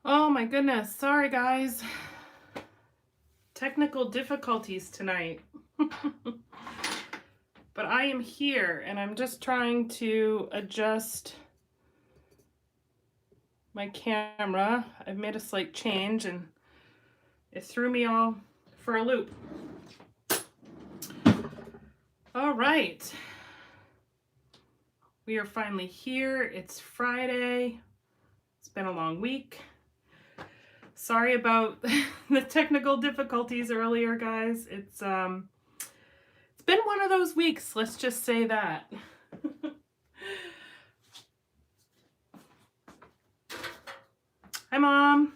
Oh my goodness. Sorry, guys. Technical difficulties tonight. But I am here and I'm just trying to adjust my camera. I've made a slight change and it threw me all for a loop. All right. We are finally here. It's Friday. It's been a long week. Sorry about the technical difficulties earlier, guys. It's been one of those weeks, let's just say that. Hi, Mom.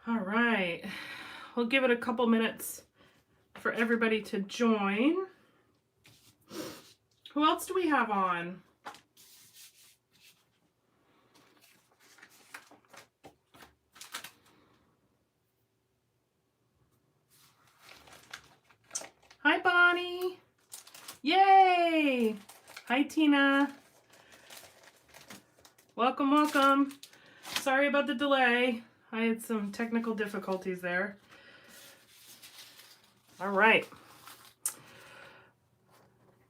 All right. We'll give it a couple minutes for everybody to join. Who else do we have on? Hi, Bonnie. Yay. Hi, Tina. Welcome, welcome. Sorry about the delay. I had some technical difficulties there. All right.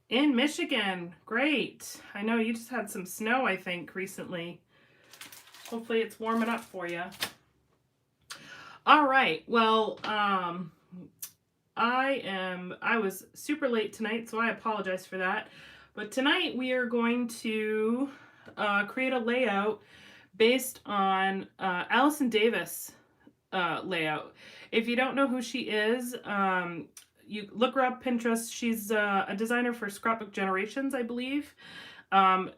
In Michigan. Great. I know you just had some snow, I think, recently. Hopefully it's warming up for you. All right. Well, I was super late tonight, so I apologize for that. But tonight we are going to create a layout based on Allison Davis layout. If you don't know who she is, you look her up Pinterest. She's a designer for Scrapbook Generations, I believe.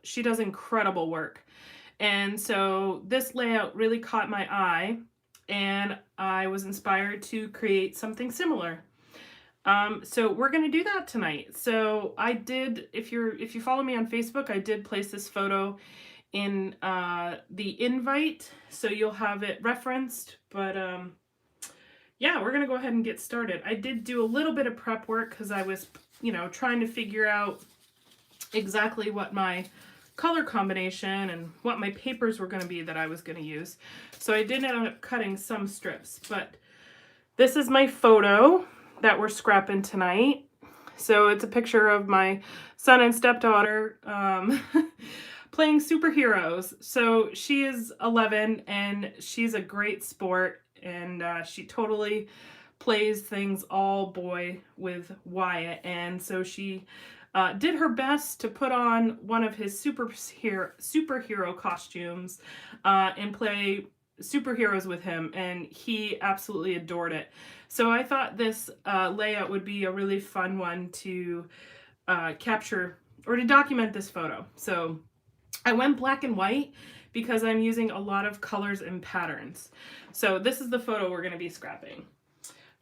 She does incredible work. And so this layout really caught my eye, and I was inspired to create something similar. So we're going to do that tonight. So I did, if you follow me on Facebook, I did place this photo in the invite, so you'll have it referenced. But yeah, we're going to go ahead and get started. I did do a little bit of prep work because I was, trying to figure out exactly what my color combination and what my papers were going to be that I was going to use. So I did end up cutting some strips, but this is my photo that we're scrapping tonight. So it's a picture of my son and stepdaughter playing superheroes. So she is 11 and she's a great sport, and she totally plays things all boy with Wyatt. And so she did her best to put on one of his superhero costumes and play superheroes with him, and he absolutely adored it. So I thought this layout would be a really fun one to capture or to document this photo. So I went black and white because I'm using a lot of colors and patterns. So this is the photo we're going to be scrapping.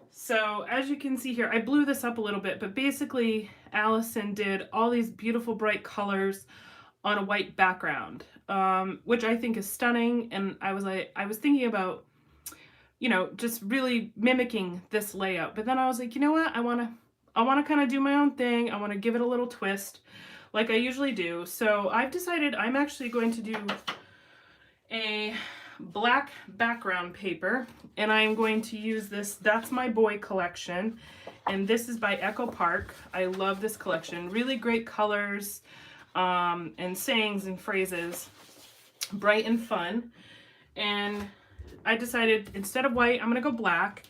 So as you can see here, I blew this up a little bit, but basically Allison did all these beautiful bright colors on a white background, which I think is stunning. And I was thinking about, just really mimicking this layout. But then I was like, you know what? I want to kind of do my own thing. I want to give it a little twist like I usually do. So I've decided I'm actually going to do a black background paper, and I'm going to use this That's My Boy collection, and this is by Echo Park. I love this collection. Really great colors and sayings and phrases, bright and fun. And I decided instead of white, I'm gonna go black.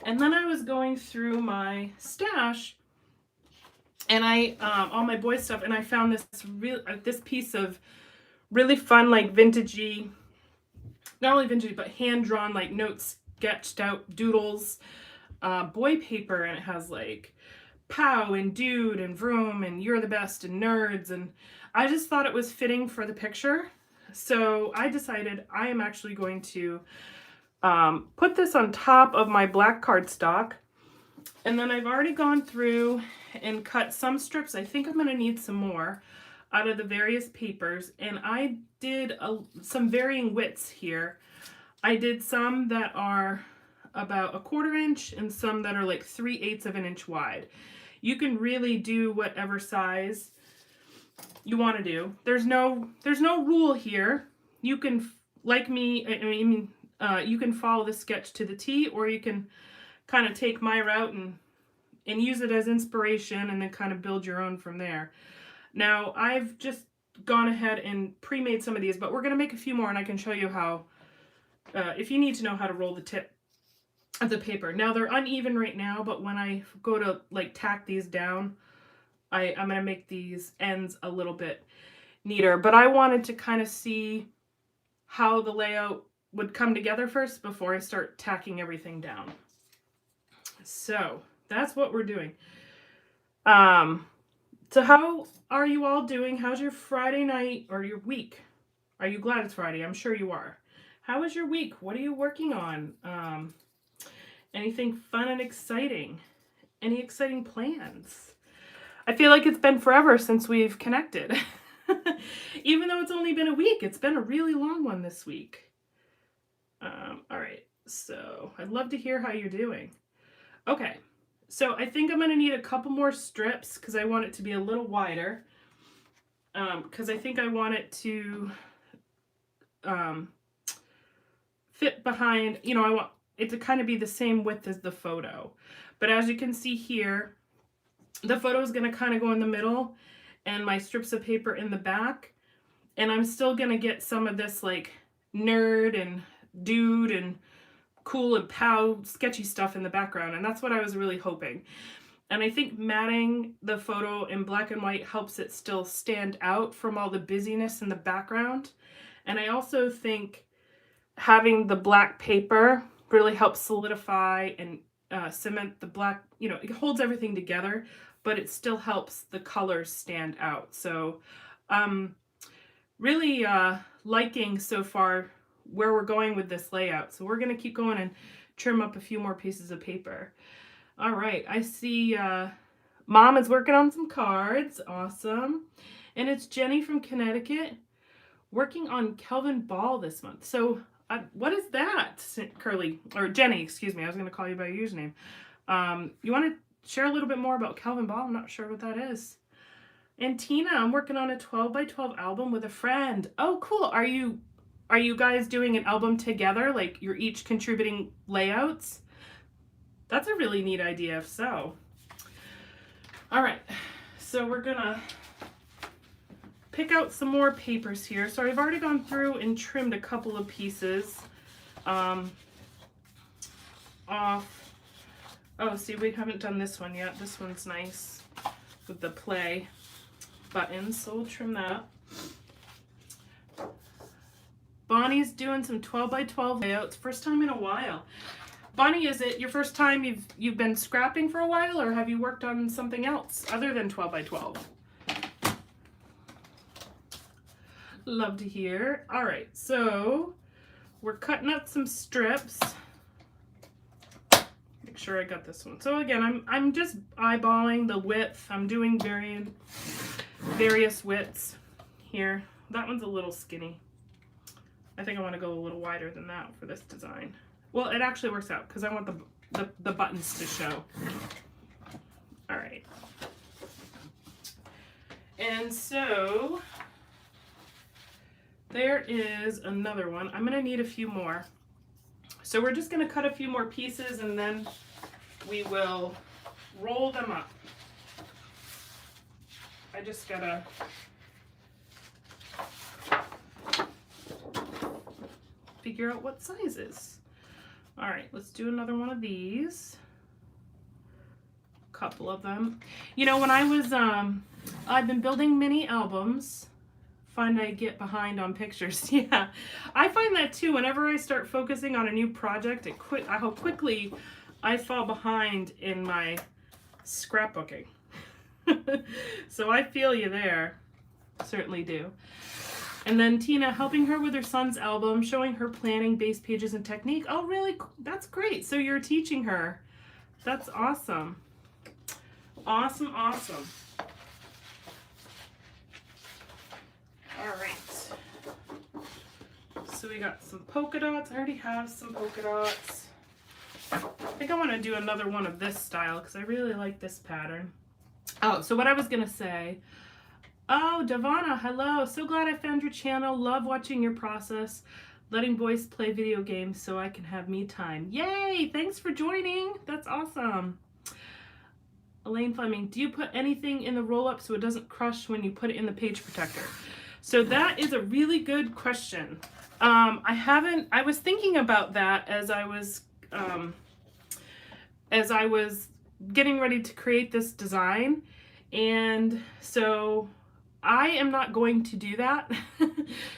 And then I was going through my stash and all my boy stuff, and I found this piece of really fun, like vintagey, not only vintagey, but hand-drawn, like notes sketched out doodles, boy paper, and it has like pow and dude and vroom and you're the best and nerds, and I just thought it was fitting for the picture. So I decided I am actually going to put this on top of my black cardstock, and then I've already gone through and cut some strips. I think I'm going to need some more out of the various papers, and I did some varying widths here. I did some that are about 1/4 inch and some that are like 3/8 of an inch wide. You can really do whatever size you want to do. There's no rule here. You can like me, I mean, you can follow the sketch to the T, or you can kind of take my route and use it as inspiration and then kind of build your own from there. Now, I've just gone ahead and pre-made some of these, but we're going to make a few more, and I can show you how, if you need to know how to roll the tip of the paper. Now, they're uneven right now, but when I go to like tack these down, I'm going to make these ends a little bit neater. But I wanted to kind of see how the layout would come together first before I start tacking everything down. So that's what we're doing. So how are you all doing? How's your Friday night or your week? Are you glad it's Friday? I'm sure you are. How was your week? What are you working on? Anything fun and exciting? Any exciting plans? I feel like it's been forever since we've connected. Even though it's only been a week, it's been a really long one this week. All right, so I'd love to hear how you're doing. Okay, so I think I'm going to need a couple more strips because I want it to be a little wider. Because I think I want it to fit behind, you know, I want it to kind of be the same width as the photo. But as you can see here, the photo is going to kind of go in the middle and my strips of paper in the back. And I'm still going to get some of this like nerd and dude and cool and pow sketchy stuff in the background. And that's what I was really hoping. And I think matting the photo in black and white helps it still stand out from all the busyness in the background. And I also think having the black paper really helps solidify and cement the black, you know, it holds everything together, but it still helps the colors stand out. So really liking so far where we're going with this layout. So we're going to keep going and trim up a few more pieces of paper. All right, I see Mom is working on some cards. Awesome. And it's Jenny from Connecticut working on Kelvin Ball this month. So what is that, Curly? Or Jenny, excuse me. I was going to call you by your username. You want to share a little bit more about Kelvin Ball? I'm not sure what that is. And Tina, I'm working on a 12 by 12 album with a friend. Oh, cool. Are you guys doing an album together? Like you're each contributing layouts? That's a really neat idea if so. All right, so we're gonna pick out some more papers here. So I've already gone through and trimmed a couple of pieces off. Oh, see, we haven't done this one yet. This one's nice with the play buttons, so we'll trim that. Bonnie's doing some 12 by 12 layouts, first time in a while. Bonnie, is it your first time you've been scrapping for a while, or have you worked on something else other than 12 by 12? Love to hear. All right, so we're cutting up some strips. Make sure I got this one. So again, I'm just eyeballing the width. I'm doing various widths here. That one's a little skinny. I think I want to go a little wider than that for this design. Well, it actually works out because I want the buttons to show. All right. And so there is another one. I'm going to need a few more. So we're just going to cut a few more pieces and then we will roll them up. I just got to figure out what sizes. All right, let's do another one of these. A couple of them. You know, when I was, I've been building mini albums. Find I get behind on pictures. Yeah, I find that too. Whenever I start focusing on a new project, how quickly I fall behind in my scrapbooking. So I feel you there. Certainly do. And then Tina helping her with her son's album, showing her planning, base pages, and technique. Oh, really? That's great. So you're teaching her. That's awesome. Awesome, awesome. All right. So we got some polka dots. I already have some polka dots. I think I want to do another one of this style because I really like this pattern. Oh, so what I was going to say... Oh, Davana, hello. So glad I found your channel. Love watching your process. letting boys play video games so I can have me time. Yay! Thanks for joining. That's awesome. Elaine Fleming, do you put anything in the roll-up so it doesn't crush when you put it in the page protector? So that is a really good question. I was thinking about that as I was getting ready to create this design. And so I am not going to do that.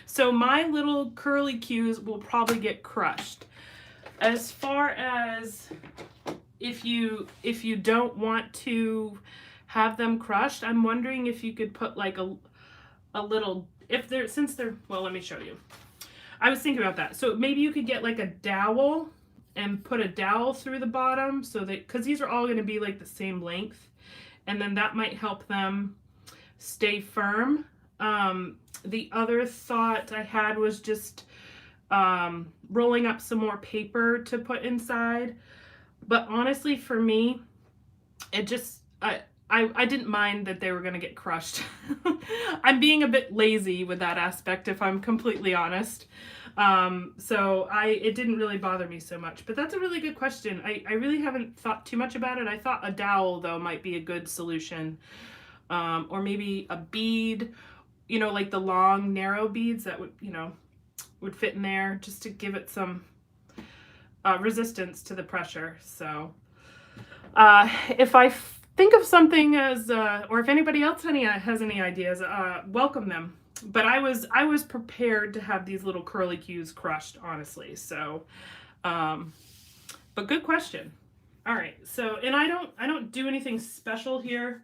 So my little curly cues will probably get crushed. As far as if you don't want to have them crushed, I'm wondering if you could put like a little, well, let me show you. I was thinking about that. So maybe you could get like a dowel and put a dowel through the bottom so that, because these are all going to be like the same length, and then that might help them stay firm. The other thought I had was just rolling up some more paper to put inside. But honestly, for me, it just, I didn't mind that they were going to get crushed. I'm being a bit lazy with that aspect, if I'm completely honest. So it didn't really bother me so much. But that's a really good question. I really haven't thought too much about it. I thought a dowel, though, might be a good solution. Or maybe a bead, like the long, narrow beads that would fit in there, just to give it some resistance to the pressure. So if I think of something or if anybody else has any ideas, welcome them. But I was prepared to have these little curly cues crushed, honestly. So, but good question. All right. So, and I don't do anything special here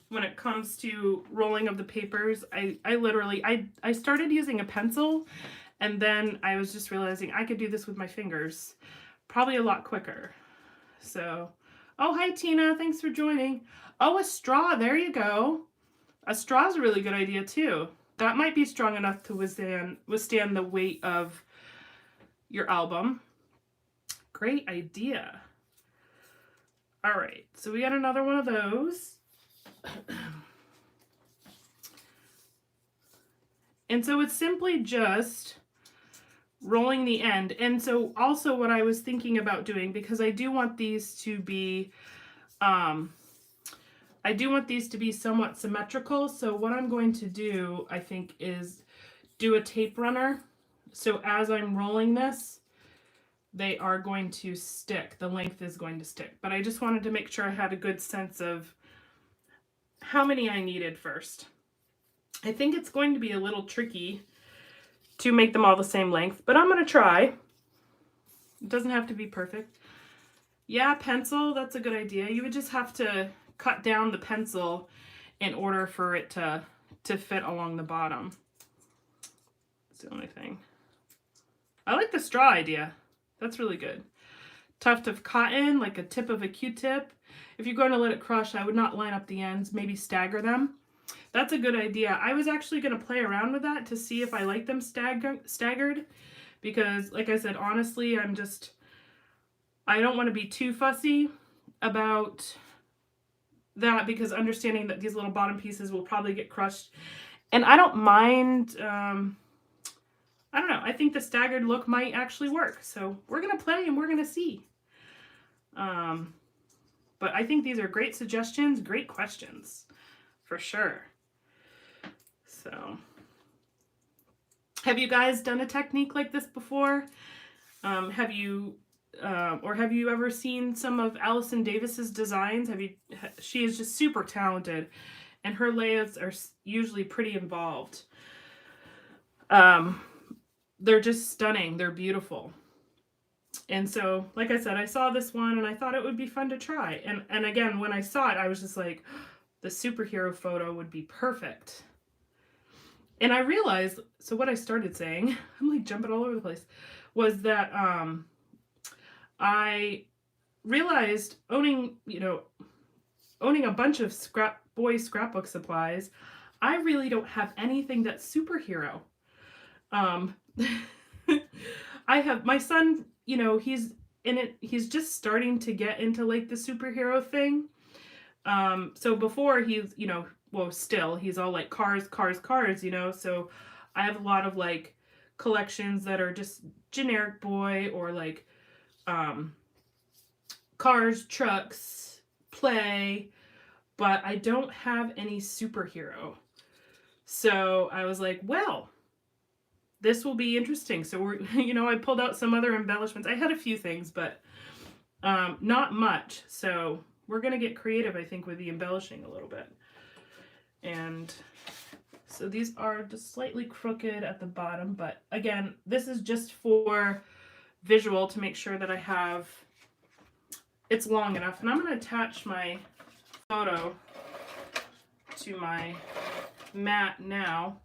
when it comes to rolling of the papers. I literally started using a pencil, and then I was just realizing I could do this with my fingers probably a lot quicker. So, oh, hi, Tina. Thanks for joining. Oh, a straw. There you go. A straw is a really good idea, too. That might be strong enough to withstand the weight of your album. Great idea. All right. So we got another one of those. And so it's simply just rolling the end. And so also what I was thinking about doing, because I do want these to be somewhat symmetrical. So what I'm going to do, I think, is do a tape runner. So as I'm rolling this, they are going to stick. The length is going to stick. But I just wanted to make sure I had a good sense of how many I needed first. I think it's going to be a little tricky to make them all the same length, but I'm going to try. It doesn't have to be perfect. Yeah, pencil, that's a good idea. You would just have to cut down the pencil in order for it to fit along the bottom. That's the only thing. I like the straw idea. That's really good. Tuft of cotton, like a tip of a Q-tip. If you're going to let it crush, I would not line up the ends, maybe stagger them. That's a good idea. I was actually going to play around with that to see if I like them staggered, because like I said, honestly, I don't want to be too fussy about that, because understanding that these little bottom pieces will probably get crushed. And I don't mind, I don't know, I think the staggered look might actually work. So we're going to play and we're going to see. But I think these are great suggestions, great questions, for sure. So, have you guys done a technique like this before? Have you ever seen some of Allison Davis's designs? She is just super talented, and her layouts are usually pretty involved. They're just stunning. They're beautiful. And so, like I said, I saw this one and I thought it would be fun to try. And again, when I saw it, I was just like, the superhero photo would be perfect. And I realized, so what I started saying, I'm like jumping all over the place, was that I realized owning a bunch of scrapbook supplies, I really don't have anything that's superhero. I have my son, he's in it, he's just starting to get into like the superhero thing. So before he's, still he's all like cars, so I have a lot of like collections that are just generic boy, or like cars, trucks, play, but I don't have any superhero. So I was like, well, this will be interesting. So we're, I pulled out some other embellishments. I had a few things, but not much. So we're going to get creative, I think, with the embellishing a little bit. And so these are just slightly crooked at the bottom, but again, this is just for visual to make sure that it's long enough. And I'm going to attach my photo to my mat now.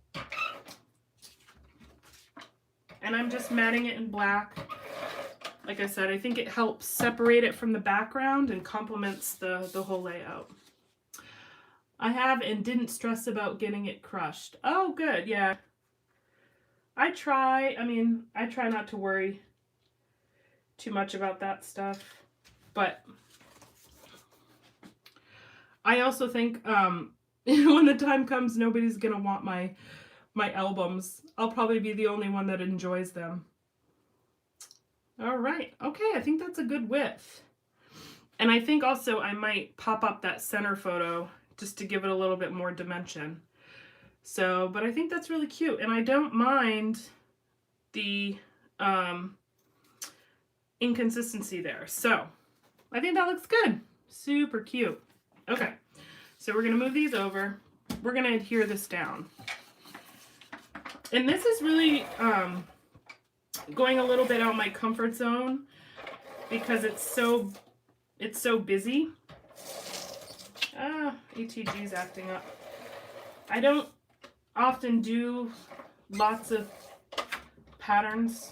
And I'm just matting it in black. Like I said, I think it helps separate it from the background and complements the whole layout. I have and didn't stress about getting it crushed. Oh, good, yeah. I try not to worry too much about that stuff. But I also think when the time comes, nobody's going to want my albums. I'll probably be the only one that enjoys them. All right. Okay, I think that's a good width. And I think also I might pop up that center photo just to give it a little bit more dimension. So, but I think that's really cute. And I don't mind the inconsistency there. So I think that looks good. Super cute. Okay, so we're going to move these over. We're going to adhere this down. And this is really going a little bit out my comfort zone because it's so busy. ATG's acting up. I don't often do lots of patterns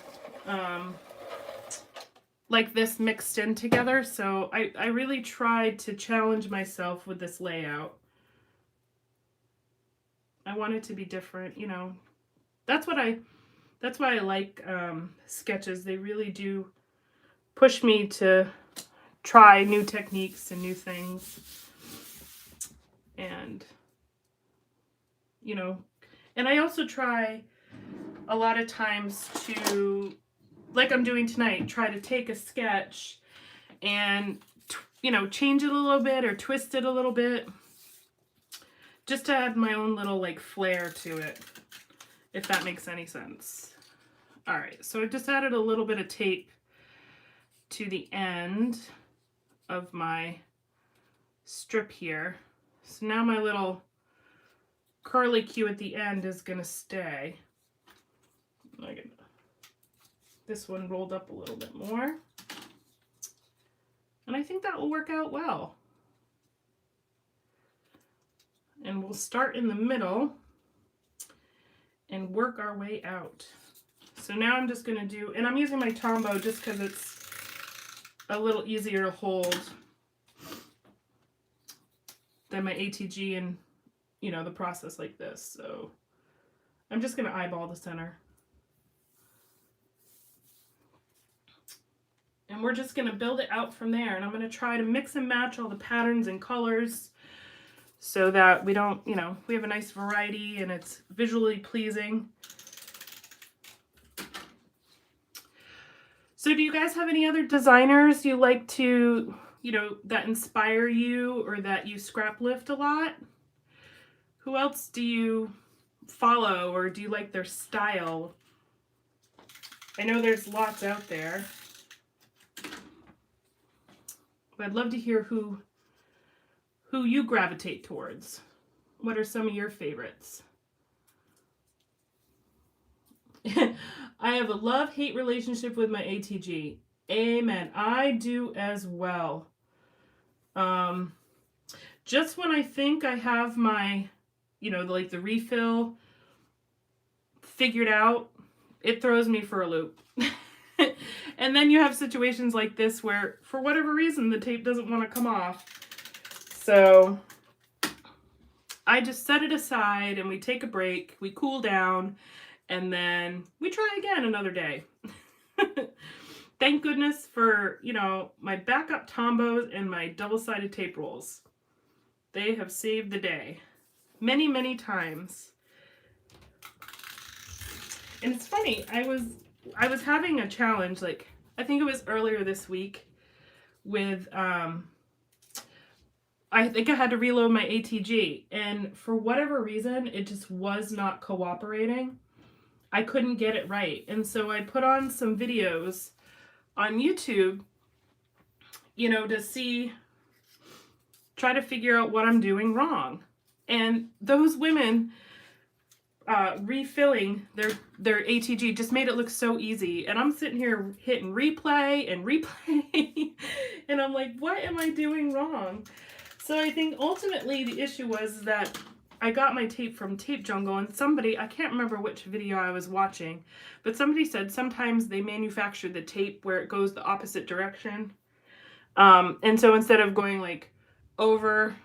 like this mixed in together, so I really tried to challenge myself with this layout. I want it to be different, That's why I like sketches. They really do push me to try new techniques and new things. And, and I also try a lot of times to, like I'm doing tonight, try to take a sketch and, change it a little bit or twist it a little bit, just to add my own little flair to it, if that makes any sense. All right, so I just added a little bit of tape to the end of my strip here. So now my little curly Q at the end is going to stay. I get this one rolled up a little bit more. And I think that will work out well. And we'll start in the middle and work our way out. So now I'm just going to do, and I'm using my Tombow just because it's a little easier to hold than my ATG and, the process like this. So I'm just going to eyeball the center. And we're just going to build it out from there. And I'm going to try to mix and match all the patterns and colors so that we don't, we have a nice variety and it's visually pleasing. So do you guys have any other designers you like to, that inspire you or that you scrap lift a lot? Who else do you follow or do you like their style? I know there's lots out there. But I'd love to hear who you gravitate towards. What are some of your favorites? I have a love-hate relationship with my ATG. Amen. I do as well. Just when I think I have my, the refill figured out, it throws me for a loop. And then you have situations like this where, for whatever reason, the tape doesn't want to come off. So I just set it aside and we take a break, we cool down, and then we try again another day. Thank goodness for, my backup Tombows and my double-sided tape rolls. They have saved the day many, many times. And it's funny, I was having a challenge, like, I think it was earlier this week with, I think I had to reload my ATG, and for whatever reason, it just was not cooperating. I couldn't get it right. And so I put on some videos on YouTube, you know, to try to figure out what I'm doing wrong. And those women refilling their ATG just made it look so easy. And I'm sitting here hitting replay and replay, and I'm like, what am I doing wrong? So I think ultimately the issue was that I got my tape from Tape Jungle, and somebody, I can't remember which video I was watching, but somebody said sometimes they manufacture the tape where it goes the opposite direction. And so instead of going like over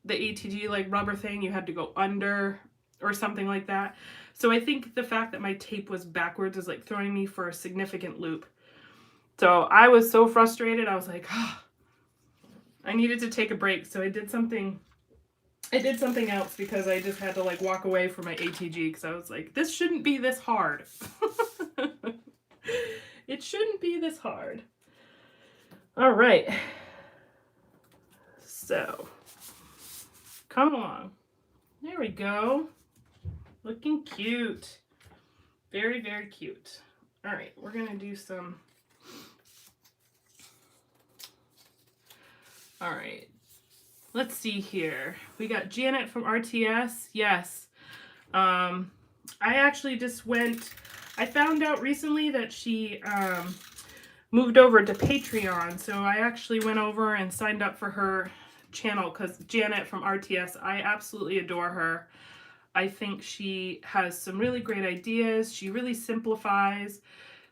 the ATG like rubber thing, you had to go under or something like that. So I think the fact that my tape was backwards is like throwing me for a significant loop. So I was so frustrated. I was like, oh, I needed to take a break. So I did something else because I just had to like walk away from my ATG because I was like, this shouldn't be this hard. It shouldn't be this hard. All right. So, come along. There we go. Looking cute. Very, very cute. All right, we're going to do some. All right. Let's see here. We got Janet from RTS. Yes. I actually just I found out recently that she moved over to Patreon. So I actually went over and signed up for her channel because Janet from RTS, I absolutely adore her. I think she has some really great ideas. She really simplifies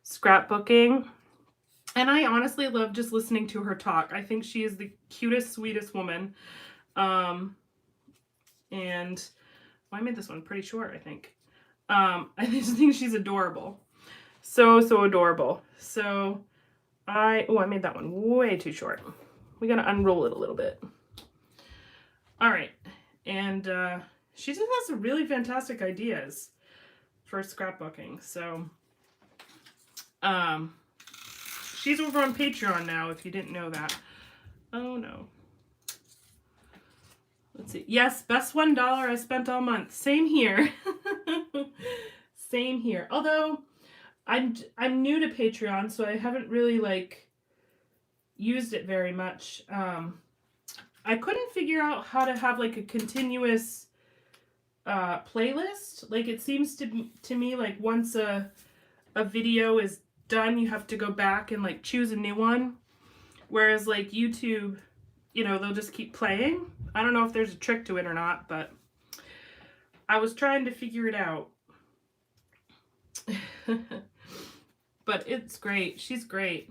scrapbooking. And I honestly love just listening to her talk. I think she is the cutest, sweetest woman. And I made this one pretty short, I think. I just think she's adorable. So, so adorable. So I made that one way too short. We got to unroll it a little bit. All right. And she just has some really fantastic ideas for scrapbooking. So she's over on Patreon now, if you didn't know that. Oh, no. Let's see. Yes, best $1 I spent all month. Same here. Same here. Although I'm new to Patreon, so I haven't really like used it very much. I couldn't figure out how to have like a continuous playlist. Like it seems to me like once a video is done, you have to go back and like choose a new one. Whereas like YouTube, you know, they'll just keep playing. I don't know if there's a trick to it or not, but I was trying to figure it out. But it's great. She's great.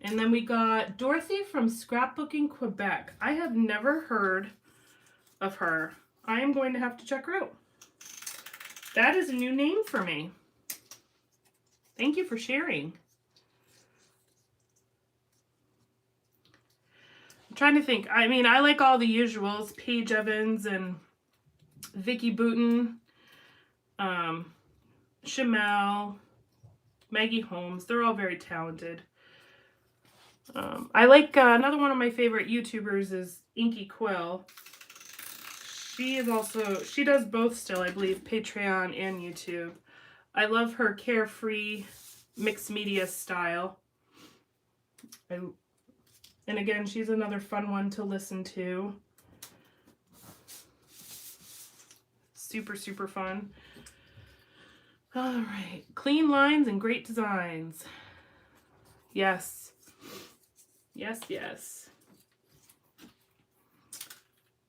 And then we got Dorothy from Scrapbooking Quebec. I have never heard of her. I am going to have to check her out. That is a new name for me. Thank you for sharing. I'm trying to think. I mean, I like all the usuals. Paige Evans and Vicky Booten, Shamel, Maggie Holmes. They're all very talented. I like another one of my favorite YouTubers is Inky Quill. She does both still, I believe, Patreon and YouTube. I love her carefree mixed media style. And again, she's another fun one to listen to. Super, super fun. All right. Clean lines and great designs. Yes. Yes, yes. I'm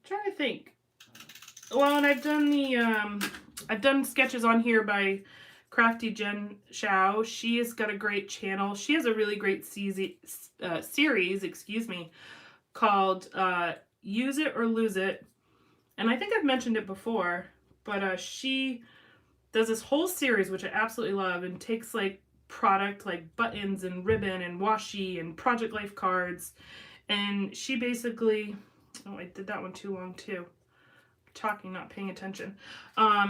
trying to think. Well, and I've done sketches on here by Crafty Jen Shao. She has got a great channel. She has a really great series, called Use It or Lose It. And I think I've mentioned it before, but she does this whole series, which I absolutely love, and takes like product like buttons and ribbon and washi and Project Life cards. And she basically, oh, I did that one too long too. talking, not paying attention.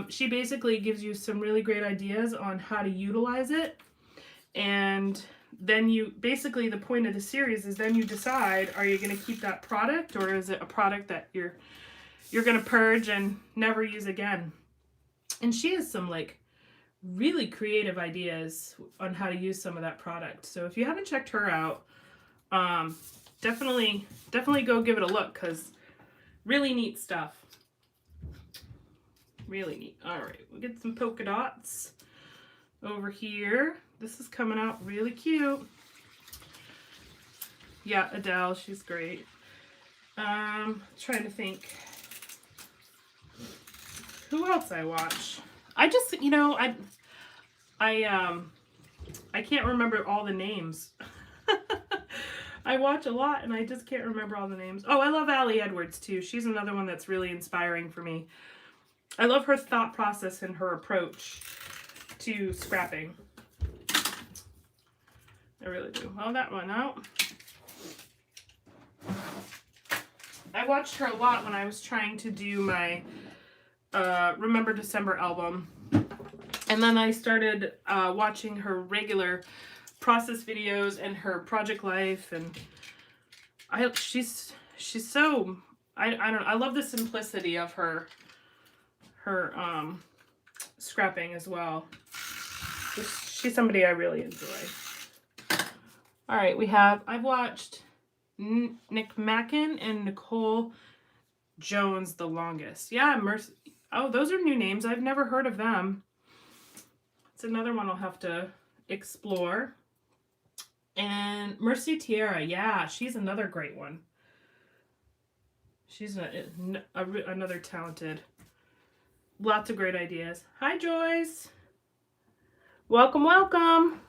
She basically gives you some really great ideas on how to utilize it. And then you, basically the point of the series is then you decide, are you going to keep that product, or is it a product that you're going to purge and never use again? And she has some like really creative ideas on how to use some of that product. So if you haven't checked her out, definitely go give it a look, because really neat stuff. Really neat. All right, we'll get some polka dots over here. This is coming out really cute. Yeah, Adele, she's great. Trying to think who else I watch. I just, you know, I can't remember all the names. I watch a lot and I just can't remember all the names. Oh, I love Allie Edwards too. She's another one that's really inspiring for me. I love her thought process and her approach to scrapping. I really do. Well, that one out. I watched her a lot when I was trying to do my Remember December album. And then I started watching her regular process videos and her project life, and she's so, I don't know, I love the simplicity of her scrapping as well. She's somebody I really enjoy. All right, I've watched Nick Mackin and Nicole Jones the longest. Yeah, Mercy. Oh, those are new names. I've never heard of them. It's another one I'll have to explore. And Mercy Tierra, yeah, she's another great one. She's another talented. Lots of great ideas. Hi, Joyce. Welcome, welcome.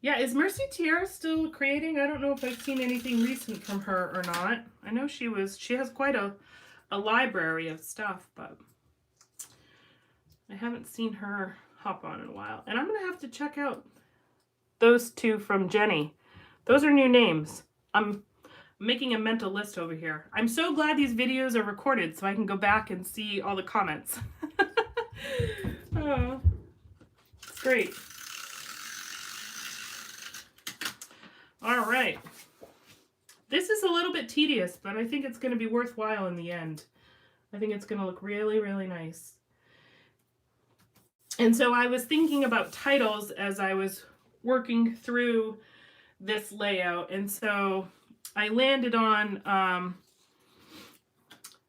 Yeah, is Mercy Tierra still creating? I don't know if I've seen anything recent from her or not. I know she has quite a library of stuff, but I haven't seen her hop on in a while. And I'm going to have to check out those two from Jenny. Those are new names. I'm making a mental list over here. I'm so glad these videos are recorded so I can go back and see all the comments. Oh, it's great. All right. This is a little bit tedious, but I think it's going to be worthwhile in the end. I think it's going to look really, really nice. And so I was thinking about titles as I was working through this layout. And so I landed on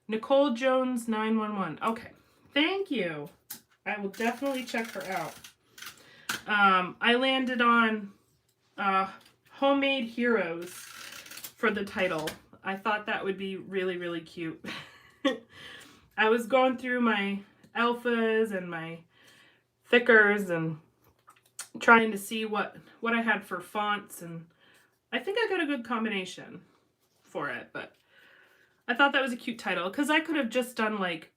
Nicole Jones 911. Okay, thank you. I will definitely check her out. I landed on Homemade Heroes for the title. I thought that would be really, really cute. I was going through my alphas and my thickers and trying to see what I had for fonts, and I think I got a good combination for it, but I thought that was a cute title because I could have just done like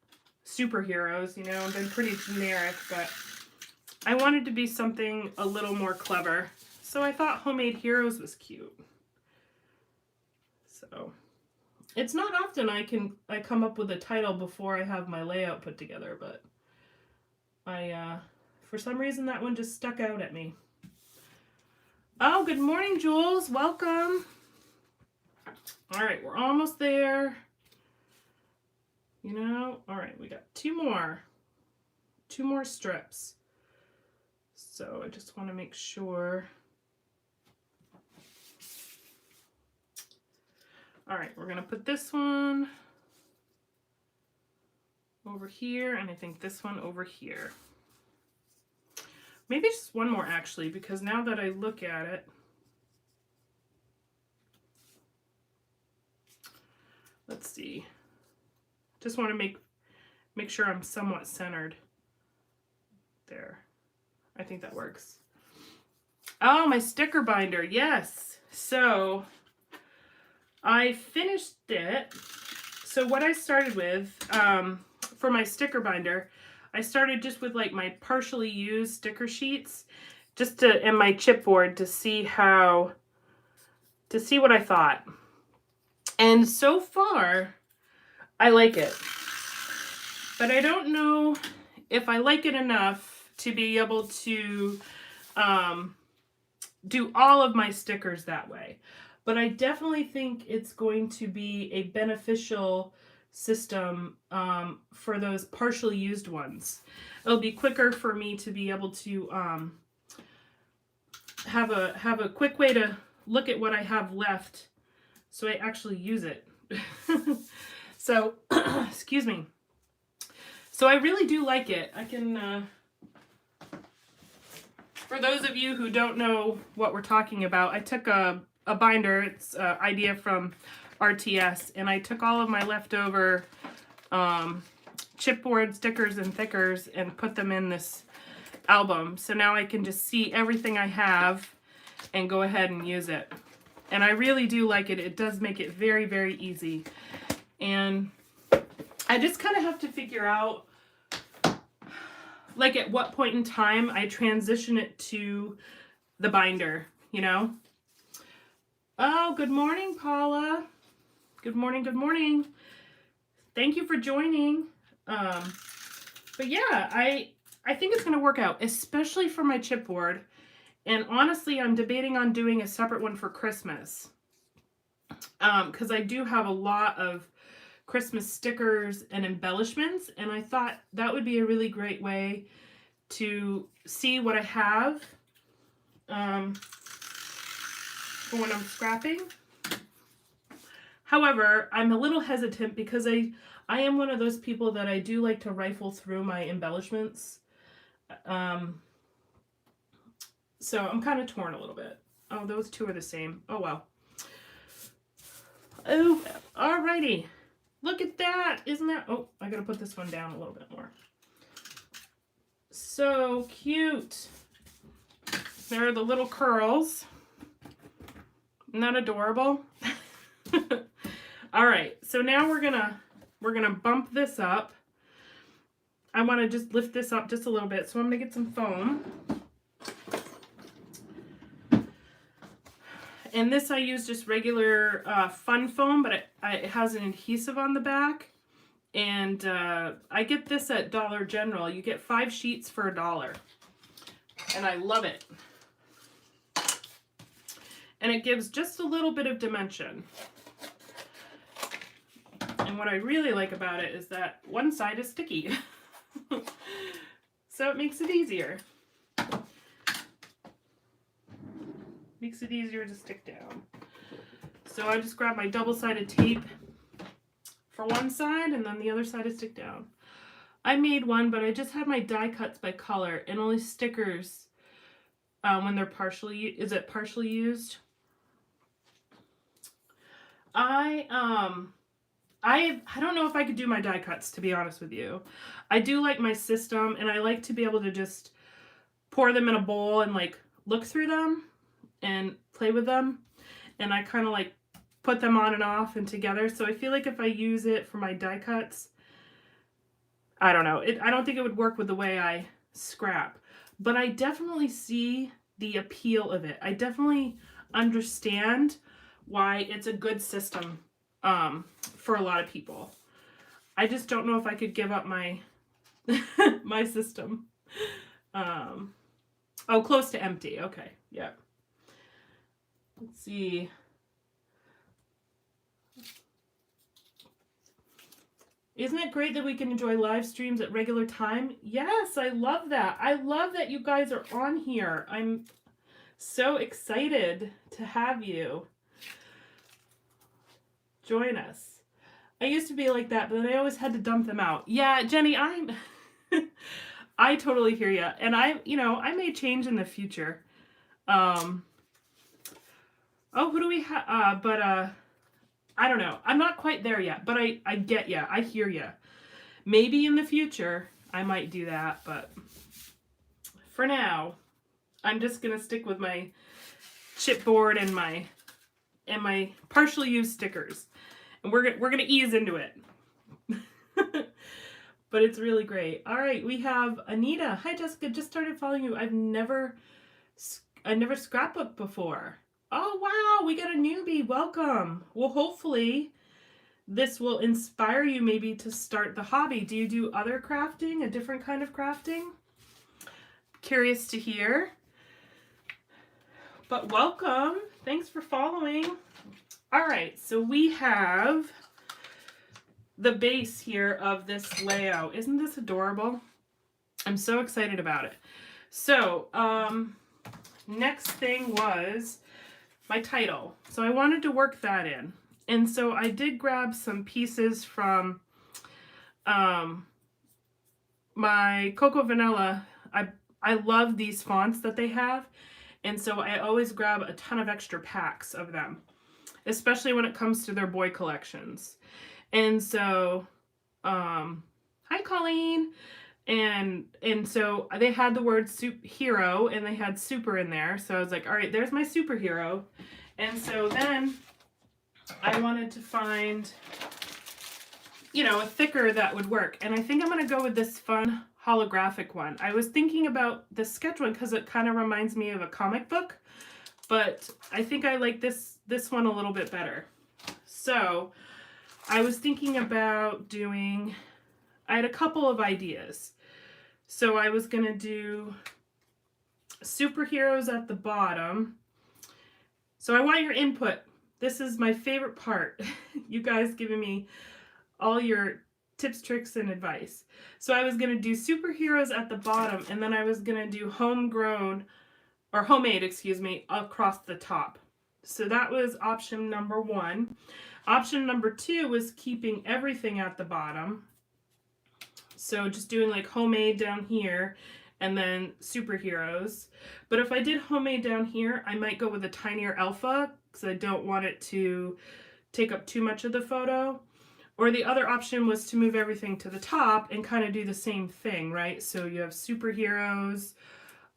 superheroes, you know, and been pretty generic, but I wanted to be something a little more clever. So I thought Homemade Heroes was cute. So it's not often I come up with a title before I have my layout put together, but for some reason that one just stuck out at me. Oh, good morning, Jules. Welcome. All right, we're almost there. You know, all right, we got two more strips. So I just want to make sure. All right, we're going to put this one over here, and I think this one over here. Maybe just one more, actually, because now that I look at it, let's see. Just want to make sure I'm somewhat centered there. I think that works. Oh, my sticker binder, yes. So I finished it. So what I started with for my sticker binder, I started just with like my partially used sticker sheets, just and my chipboard to see what I thought. And so far, I like it. But I don't know if I like it enough to be able to do all of my stickers that way. But I definitely think it's going to be a beneficial system for those partially used ones. It'll be quicker for me to be able to have a quick way to look at what I have left so I actually use it. So, excuse me. So I really do like it. I can, for those of you who don't know what we're talking about, I took a binder, it's an idea from RTS, and I took all of my leftover chipboard stickers and thickers and put them in this album. So now I can just see everything I have and go ahead and use it. And I really do like it. It does make it very, very easy. And I just kind of have to figure out, like, at what point in time I transition it to the binder, you know? Oh, good morning, Paula. Good morning, good morning. Thank you for joining. But yeah, I think it's going to work out, especially for my chipboard. And honestly, I'm debating on doing a separate one for Christmas. Because I do have a lot of Christmas stickers and embellishments, and I thought that would be a really great way to see what I have for when I'm scrapping. However, I'm a little hesitant because I am one of those people that I do like to rifle through my embellishments. So I'm kind of torn a little bit. Oh, those two are the same. Oh, well. Oh, alrighty. Look at that. Isn't that... Oh, I got to put this one down a little bit more. So cute. There are the little curls. Isn't that adorable? All right. So now we're gonna bump this up. I want to just lift this up just a little bit. So I'm going to get some foam. And this I use just regular fun foam, but it has an adhesive on the back. And I get this at Dollar General. You get 5 sheets for $1. And I love it. And it gives just a little bit of dimension. And what I really like about it is that one side is sticky. So it makes it easier. Makes it easier to stick down. So I just grab my double-sided tape for one side, and then the other side is stick down. I made one, but I just had my die cuts by color and only stickers when they're partially used. I don't know if I could do my die cuts, to be honest with you. I do like my system, and I like to be able to just pour them in a bowl and like look through them and play with them. And I kind of like put them on and off and together. So I feel like if I use it for my die cuts, I don't know. I don't think it would work with the way I scrap. But I definitely see the appeal of it. I definitely understand why it's a good system for a lot of people. I just don't know if I could give up my my system. Oh, close to empty. Okay, yeah. Let's see. Isn't it great that we can enjoy live streams at regular time? Yes, I love that. I love that you guys are on here. I'm so excited to have you join us. I used to be like that, but then I always had to dump them out. Yeah, Jenny, I totally hear you. And I may change in the future. Oh, who do we have? But I don't know. I'm not quite there yet, but I get ya. I hear ya. Maybe in the future I might do that, but for now, I'm just gonna stick with my chipboard and my partially used stickers, and we're gonna ease into it. But it's really great. All right, we have Anita. Hi, Jessica. Just started following you. I've never scrapbooked before. Oh, wow, we got a newbie. Welcome. Well, hopefully this will inspire you maybe to start the hobby. Do you do other crafting, a different kind of crafting? Curious to hear. But welcome. Thanks for following. All right, so we have the base here of this layout. Isn't this adorable? I'm so excited about it. So, next thing was my title. So I wanted to work that in. And so I did grab some pieces from my Cocoa Vanilla. I love these fonts that they have. And so I always grab a ton of extra packs of them, especially when it comes to their boy collections. And so, hi Colleen. And so they had the word hero and they had super in there. So I was like, all right, there's my superhero. And so then I wanted to find, you know, a thicker that would work. And I think I'm going to go with this fun holographic one. I was thinking about the sketch one because it kind of reminds me of a comic book, but I think I like this one a little bit better. So I was thinking about doing, I had a couple of ideas. So I was going to do superheroes at the bottom. So I want your input. This is my favorite part. You guys giving me all your tips, tricks, and advice. So I was going to do superheroes at the bottom, and then I was going to do homemade, excuse me, across the top. So that was option number 1. Option number 2 was keeping everything at the bottom. So just doing like homemade down here and then superheroes. But if I did homemade down here, I might go with a tinier alpha because I don't want it to take up too much of the photo. Or the other option was to move everything to the top and kind of do the same thing, right? So you have superheroes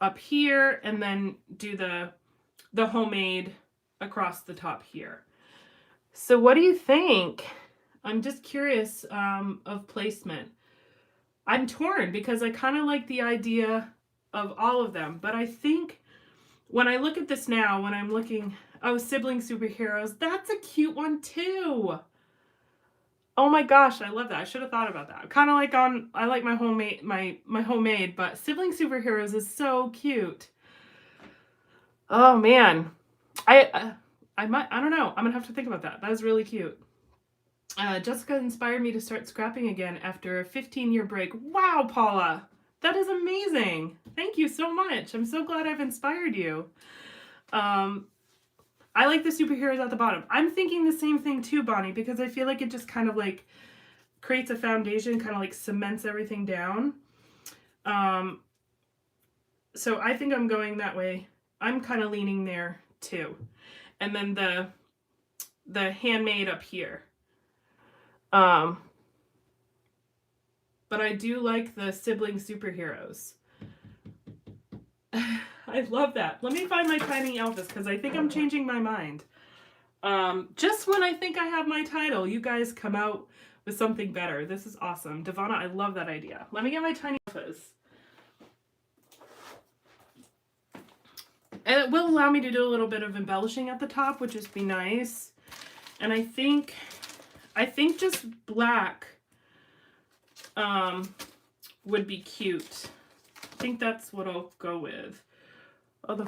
up here and then do the homemade across the top here. So what do you think? I'm just curious of placement. I'm torn because I kind of like the idea of all of them, but I think when I look at this now, when I'm looking, oh, sibling superheroes, that's a cute one too. Oh my gosh, I love that. I should have thought about that. Kind of like I like my homemade, but sibling superheroes is so cute. Oh man, I don't know. I'm gonna have to think about that. That is really cute. Jessica inspired me to start scrapping again after a 15-year break. Wow, Paula, that is amazing. Thank you so much. I'm so glad I've inspired you. I like the superheroes at the bottom. I'm thinking the same thing too, Bonnie, because I feel like it just kind of like creates a foundation, kind of like cements everything down. So I think I'm going that way. I'm kind of leaning there too. And then the handmade up here. But I do like the sibling superheroes. I love that. Let me find my tiny Elvis because I think I'm changing my mind. Just when I think I have my title, you guys come out with something better. This is awesome. Devonna, I love that idea. Let me get my tiny Elvis. And it will allow me to do a little bit of embellishing at the top, which would be nice. And I think just black would be cute. I think that's what I'll go with. Oh,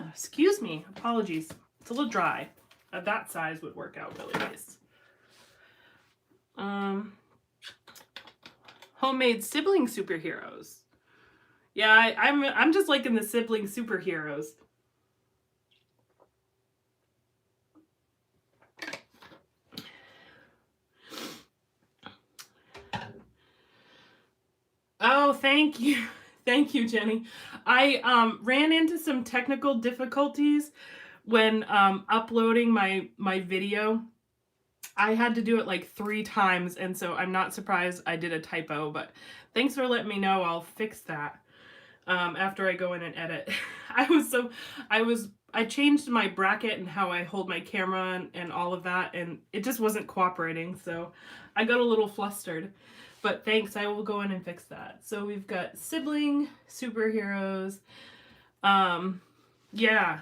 excuse me, apologies. It's a little dry. That size would work out really nice. Homemade sibling superheroes. Yeah, I'm just liking the sibling superheroes. Oh, thank you. Thank you, Jenny. I ran into some technical difficulties when uploading my video. I had to do it like 3 times, and so I'm not surprised I did a typo, but thanks for letting me know. I'll fix that after I go in and edit. I changed my bracket and how I hold my camera and all of that, and it just wasn't cooperating, so I got a little flustered. But thanks, I will go in and fix that. So we've got sibling superheroes. Yeah.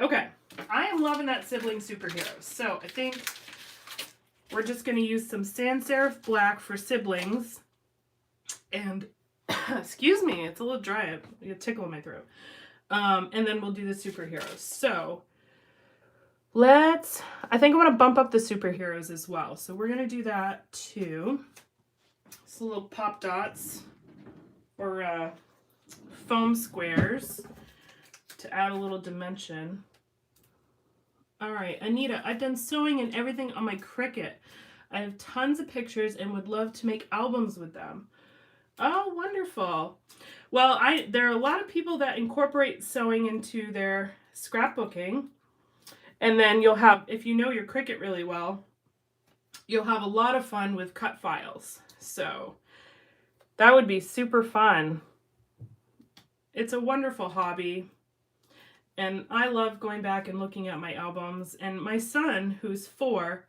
Okay, I am loving that Sibling Superheroes. So I think we're just going to use some sans serif black for Siblings. And, excuse me, it's a little dry. I get a tickle in my throat. And then we'll do the superheroes. So I think I want to bump up the superheroes as well. So we're going to do that too. Just little pop dots or foam squares to add a little dimension. All right, Anita, I've done sewing and everything on my Cricut. I have tons of pictures and would love to make albums with them. Oh, wonderful. Well, there are a lot of people that incorporate sewing into their scrapbooking. And then you'll have, if you know your Cricut really well, you'll have a lot of fun with cut files. So that would be super fun. It's a wonderful hobby. And I love going back and looking at my albums. And my son, who's 4,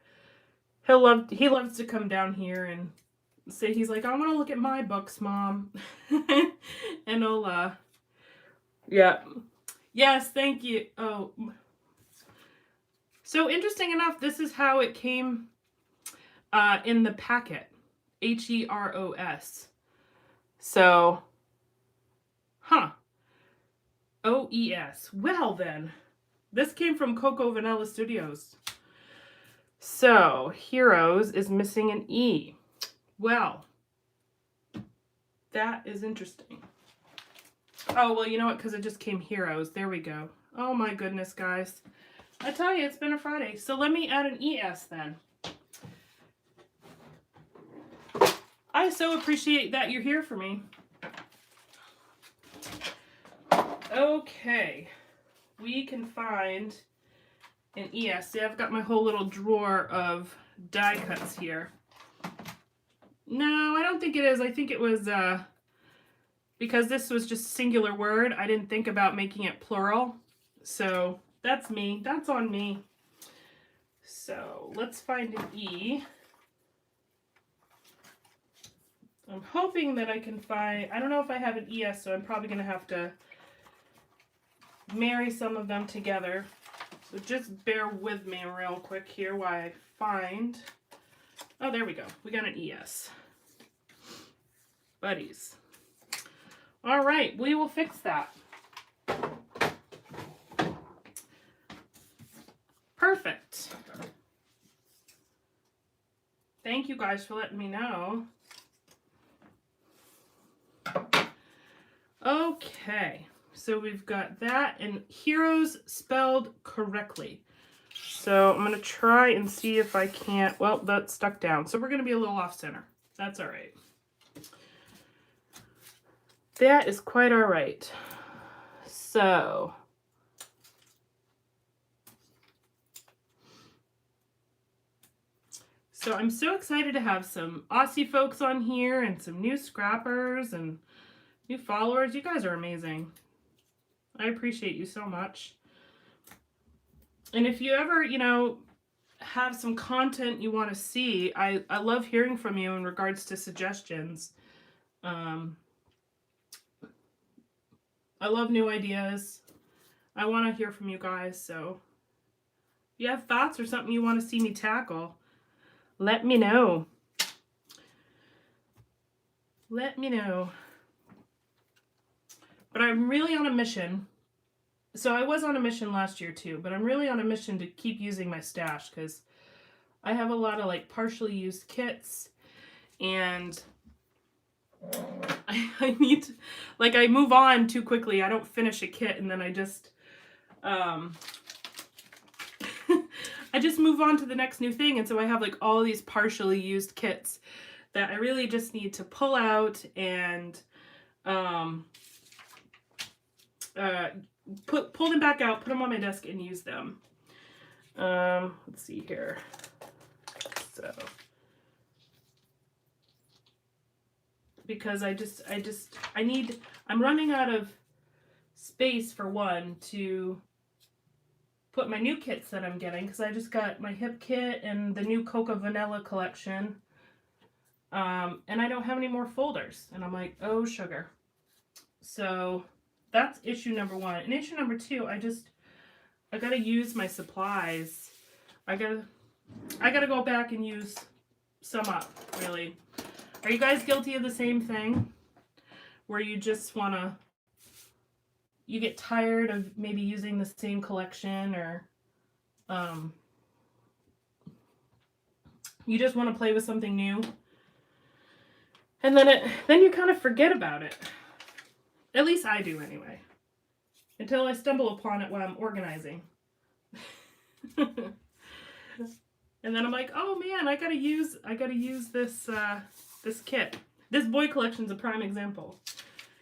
he loves to come down here and say, he's like, I want to look at my books, Mom. And I'll, yeah. Yes, thank you. Oh, so interesting enough, this is how it came in the packet. HEROS. So, huh. OES. Well then, this came from Cocoa Vanilla Studios. So, Heroes is missing an E. Well, that is interesting. Oh, well, you know what? Because it just came Heroes. There we go. Oh my goodness, guys. I tell you, it's been a Friday. So let me add an ES then. I so appreciate that you're here for me. Okay. We can find an ES. See, I've got my whole little drawer of die cuts here. No, I don't think it is. I think it was, because this was just singular word, I didn't think about making it plural. So that's me. That's on me. So let's find an E. I'm hoping that I can find, I don't know if I have an ES, so I'm probably going to have to marry some of them together. So just bear with me real quick here while I find, oh, there we go. We got an ES. Buddies. All right, we will fix that. Perfect. Thank you guys for letting me know. Okay, so we've got that, and Heroes spelled correctly. So I'm going to try and see if I can't, well, that's stuck down. So we're going to be a little off center. That's all right. That is quite all right. So I'm so excited to have some Aussie folks on here and some new scrappers and new followers. You guys are amazing. I appreciate you so much. And if you ever, you know, have some content you want to see, I love hearing from you in regards to suggestions. I love new ideas. I want to hear from you guys. So if you have thoughts or something you want to see me tackle, let me know. Let me know. But I'm really on a mission. So I was on a mission last year too, but I'm really on a mission to keep using my stash because I have a lot of like partially used kits, and I need to, like, I move on too quickly. I don't finish a kit and then I just I just move on to the next new thing, and so I have like all these partially used kits that I really just need to pull out and pull them back out, put them on my desk and use them. Let's see here. So because I'm running out of space, for one, to put my new kits that I'm getting, because I just got my hip kit and the new Cocoa Vanilla collection, and I don't have any more folders, and I'm like, oh sugar. So that's issue number 1. And issue number 2, I gotta use my supplies. I gotta go back and use some up, really. Are you guys guilty of the same thing? Where you just wanna, you get tired of maybe using the same collection, or you just want to play with something new, and then you kind of forget about it. At least I do anyway. Until I stumble upon it while I'm organizing. And then I'm like, oh man, I gotta use this this kit. This boy collection's a prime example.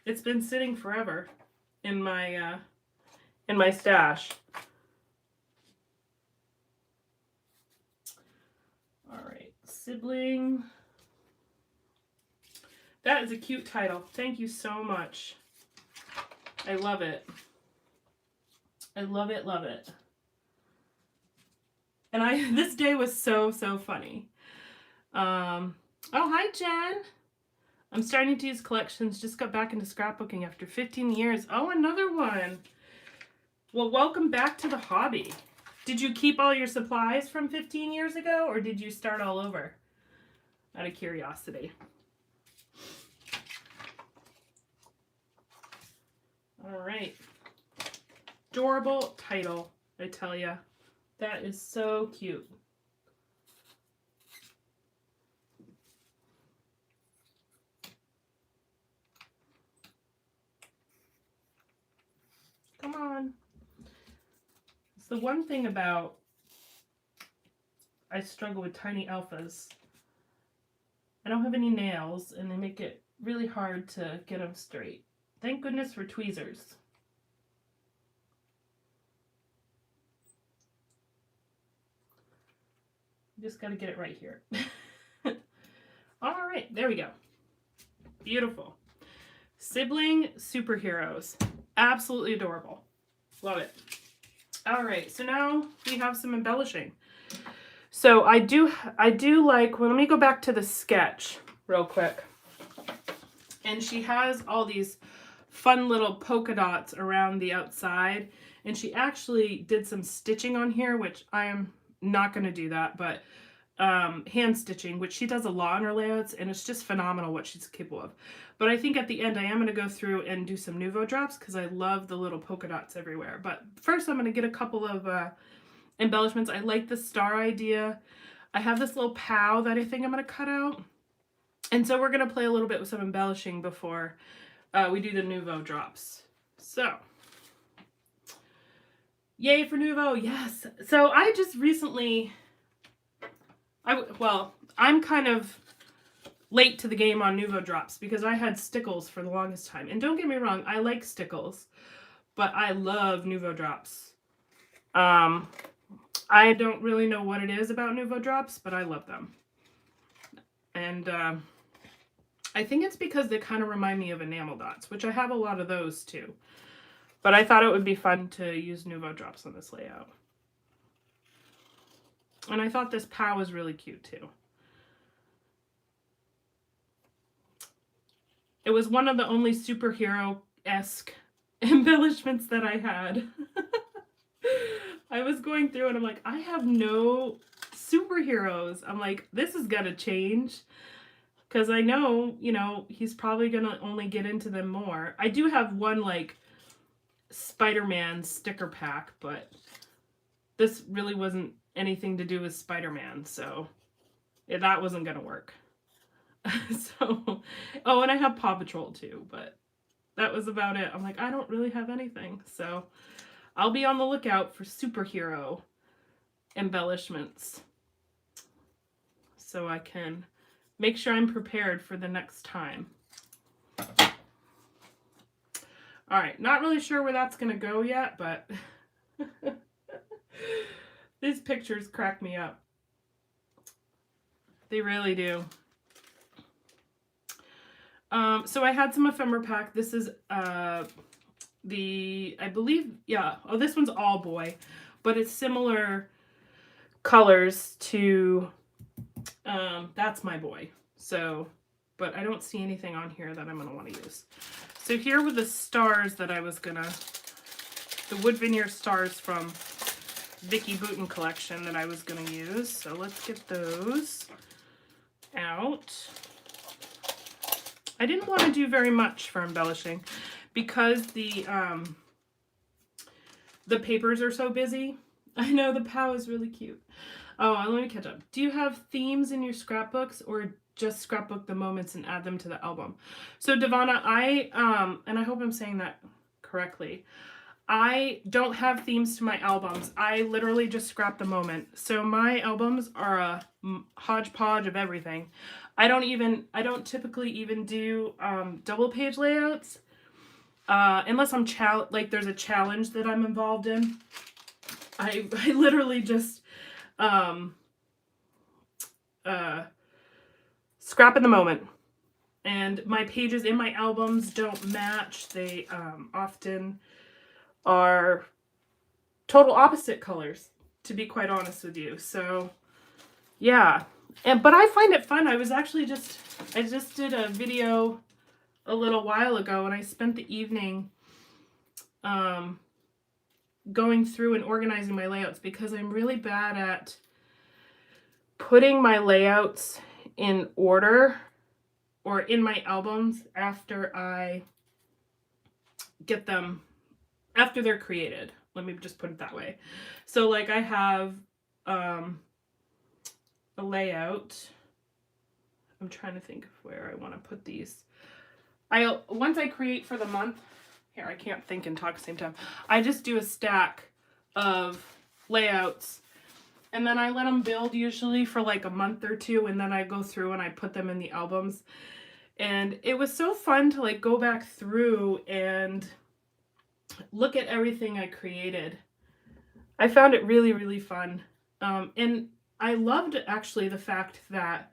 It's been sitting forever in my stash. All right, Sibling. That is a cute title. Thank you so much. I love it. I love it, love it. And this day was so funny. Oh, hi, Jen. I'm starting to use collections. Just got back into scrapbooking after 15 years. Oh, another one. Well, welcome back to the hobby. Did you keep all your supplies from 15 years ago, or did you start all over? Out of curiosity. All right. Adorable title, I tell ya. That is so cute. Come on. It's the one thing about, I struggle with tiny alphas. I don't have any nails, and they make it really hard to get them straight. Thank goodness for tweezers. Just got to get it right here. All right, there we go. Beautiful. Sibling superheroes. Absolutely adorable. Love it. All right, so now we have some embellishing. So I do like, well, let me go back to the sketch real quick. And she has all these fun little polka dots around the outside. And she actually did some stitching on here, which I am not going to do that, but hand stitching, which she does a lot on her layouts, and it's just phenomenal what she's capable of. But I think at the end I am going to go through and do some Nouveau drops because I love the little polka dots everywhere. But first I'm going to get a couple of embellishments. I like the star idea. I have this little POW that I think I'm going to cut out. And so we're going to play a little bit with some embellishing before we do the Nouveau drops. So, yay for Nouveau, yes. So I just recently, I'm kind of late to the game on Nouveau drops because I had stickles for the longest time. And don't get me wrong, I like stickles, but I love Nouveau drops. I don't really know what it is about Nouveau drops, but I love them. And I think it's because they kind of remind me of enamel dots, which I have a lot of those too. But I thought it would be fun to use Nouveau drops on this layout. And I thought this POW was really cute too. It was one of the only superhero-esque embellishments that I had. I was going through and I'm like, I have no superheroes. I'm like, this is gonna change. Because I know, you know, he's probably gonna only get into them more. I do have one, like, Spider-Man sticker pack, but this really wasn't anything to do with Spider-Man, so yeah, that wasn't gonna work. So, oh, and I have Paw Patrol too, but that was about it. I'm like, I don't really have anything, so I'll be on the lookout for superhero embellishments so I can make sure I'm prepared for the next time. All right, not really sure where that's gonna go yet, but these pictures crack me up. They really do. So I had some ephemera pack. This is I believe, yeah. Oh, this one's all boy, but it's similar colors to that's my boy. So, but I don't see anything on here that I'm gonna want to use. So here were the stars that I was gonna, the wood veneer stars from Vicky Bouton collection that I was going to use. So let's get those out. I didn't want to do very much for embellishing because the papers are so busy. I know the POW is really cute. Oh, let me catch up. Do you have themes in your scrapbooks or just scrapbook the moments and add them to the album? So Devonna, and I hope I'm saying that correctly, I don't have themes to my albums. I literally just scrap the moment. So my albums are a hodgepodge of everything. I don't typically even do double page layouts unless I'm like there's a challenge that I'm involved in. I literally just scrap in the moment. And my pages in my albums don't match. They often are total opposite colors, to be quite honest with you. So yeah, but I find it fun. I just did a video a little while ago, and I spent the evening going through and organizing my layouts because I'm really bad at putting my layouts in order or in my albums after I get them, after they're created. Let me just put it that way. So like I have a layout. I'm trying to think of where I want to put these. Once I create for the month, here, I can't think and talk at the same time. I just do a stack of layouts and then I let them build usually for like a month or two, and then I go through and I put them in the albums. And it was so fun to like go back through and look at everything I created. I found it really, really fun. And I loved actually the fact that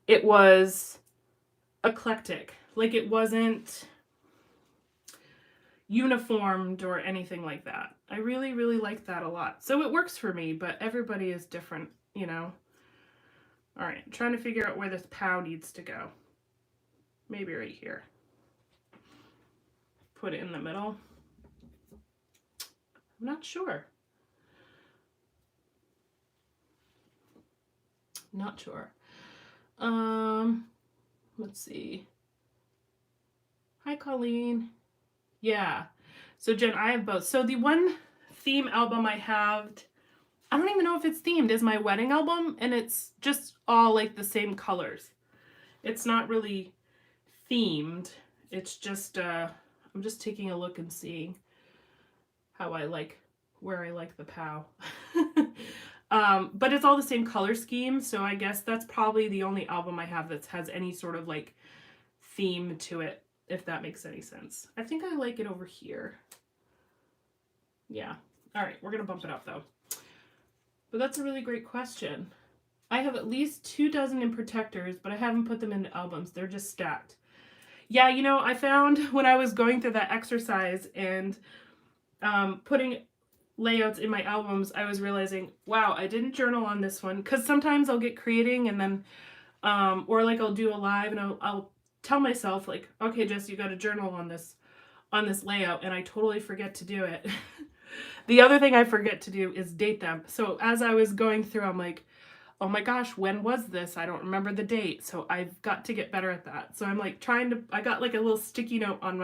it was eclectic. Like it wasn't uniformed or anything like that. I really, really liked that a lot. So it works for me, but everybody is different, you know. All right, I'm trying to figure out where this POW needs to go. Maybe right here. Put it in the middle. I'm not sure. Not sure. Let's see. Hi, Colleen. Yeah. So Jen, I have both. So the one theme album I have, I don't even know if it's themed, is my wedding album, and it's just all like the same colors. It's not really themed. It's just I'm just taking a look and seeing how I like, where I like the POW. But it's all the same color scheme, so I guess that's probably the only album I have that has any sort of like theme to it, if that makes any sense. I think I like it over here. Yeah. All right, we're gonna bump it up though. But that's a really great question. I have at least 24 in protectors, but I haven't put them into albums. They're just stacked. Yeah, you know, I found when I was going through that exercise and putting layouts in my albums, I was realizing, wow, I didn't journal on this one. Because sometimes I'll get creating and then, or like I'll do a live and I'll tell myself like, okay, Jess, you got to journal on this layout, and I totally forget to do it. The other thing I forget to do is date them. So as I was going through, I'm like, oh my gosh, when was this? I don't remember the date. So I've got to get better at that. So I'm like I got like a little sticky note on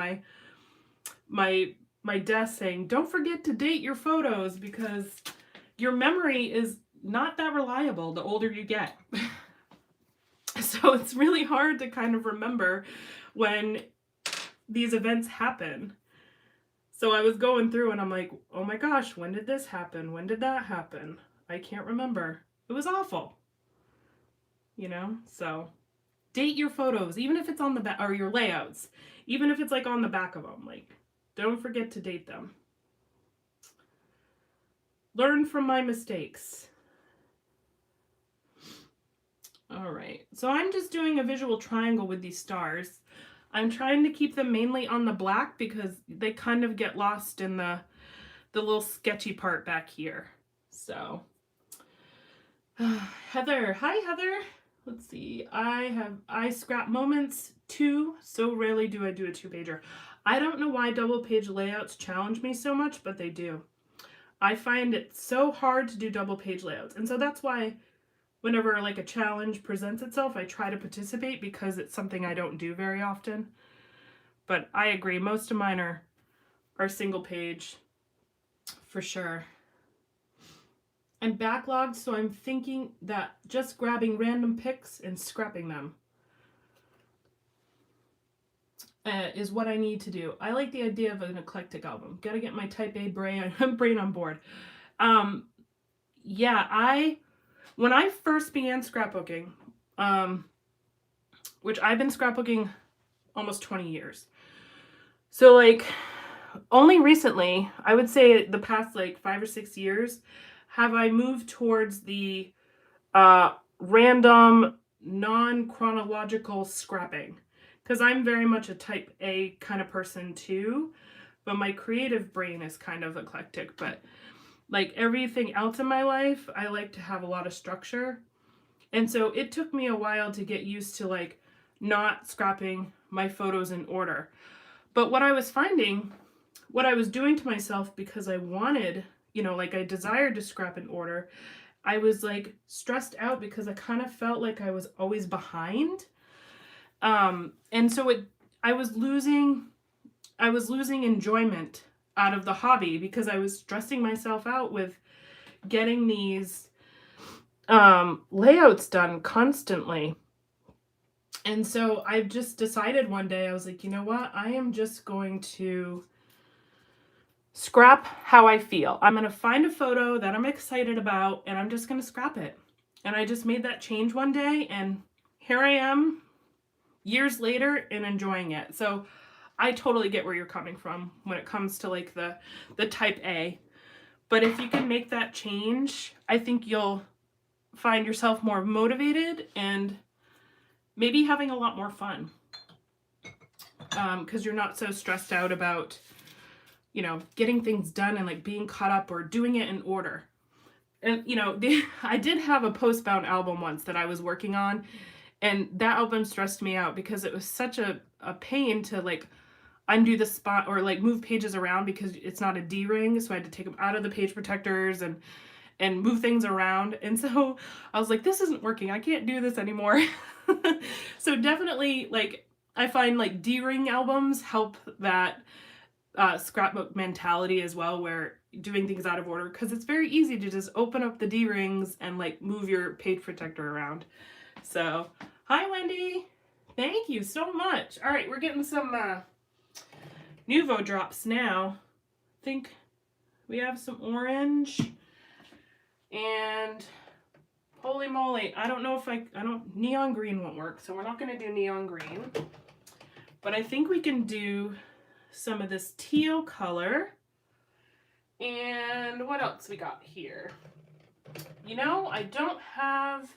my desk saying, don't forget to date your photos because your memory is not that reliable the older you get. So it's really hard to kind of remember when these events happen. So I was going through and I'm like, oh my gosh, when did this happen? When did that happen? I can't remember. It was awful. You know, so date your photos, even if it's on the back, or your layouts, even if it's like on the back of them, like don't forget to date them. Learn from my mistakes. All right, so I'm just doing a visual triangle with these stars. I'm trying to keep them mainly on the black because they kind of get lost in the little sketchy part back here. So, Heather, hi Heather. Let's see, I scrap moments too. So rarely do I do a 2-pager. I don't know why double page layouts challenge me so much, but they do. I find it so hard to do double page layouts. And so that's why whenever like a challenge presents itself, I try to participate because it's something I don't do very often. But I agree, most of mine are single page for sure. I'm backlogged, so I'm thinking that just grabbing random pics and scrapping them is what I need to do. I like the idea of an eclectic album. Gotta get my type A brain on board. Yeah, when I first began scrapbooking, which I've been scrapbooking almost 20 years. So like only recently, I would say the past like 5 or 6 years, have I moved towards the random, non-chronological scrapping. Because I'm very much a type A kind of person too, but my creative brain is kind of eclectic. But like everything else in my life, I like to have a lot of structure. And so it took me a while to get used to like not scrapping my photos in order. But what I was finding, what I was doing to myself because I wanted, like I desired to scrap in order, I was like stressed out because I kind of felt like I was always behind. And so I was losing enjoyment out of the hobby because I was stressing myself out with getting these layouts done constantly. And so I just decided one day, I was like, you know what? I am just going to scrap how I feel. I'm going to find a photo that I'm excited about and I'm just going to scrap it. And I just made that change one day and here I am years later and enjoying it. So I totally get where you're coming from when it comes to like the type A. But if you can make that change, I think you'll find yourself more motivated and maybe having a lot more fun. Because you're not so stressed out about, getting things done and like being caught up or doing it in order. And, I did have a postbound album once that I was working on. And that album stressed me out because it was such a pain to like undo the spot or like move pages around because it's not a D-ring. So I had to take them out of the page protectors and move things around. And so I was like, this isn't working. I can't do this anymore. So definitely like I find like D-ring albums help that scrapbook mentality as well, where doing things out of order, because it's very easy to just open up the D-rings and like move your page protector around. So hi Wendy, thank you so much. All right, we're getting some Nouveau drops now. I think we have some orange and holy moly, I don't know if neon green won't work, so we're not going to do neon green, but I think we can do some of this teal color. And what else we got here? I don't have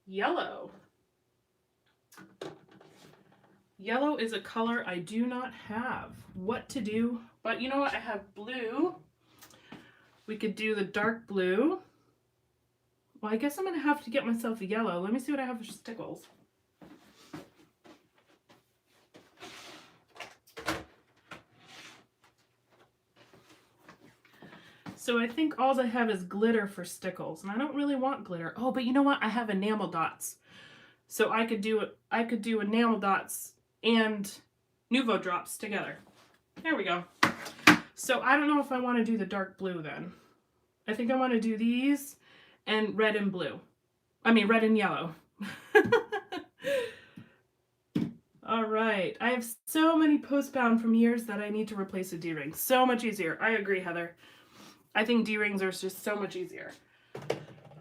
yellow. Yellow is a color I do not have. What to do? But you know what? I have blue. We could do the dark blue. Well, I guess I'm going to have to get myself a yellow. Let me see what I have for stickles. So I think all I have is glitter for stickles, and I don't really want glitter. Oh, but you know what? I have enamel dots. So I could do enamel dots and Nouveau drops together. There we go. So I don't know if I want to do the dark blue then. I think I want to do these and red and blue. I mean, red and yellow. All right. I have so many postbound from years that I need to replace a D-ring. So much easier. I agree, Heather. I think D-rings are just so much easier.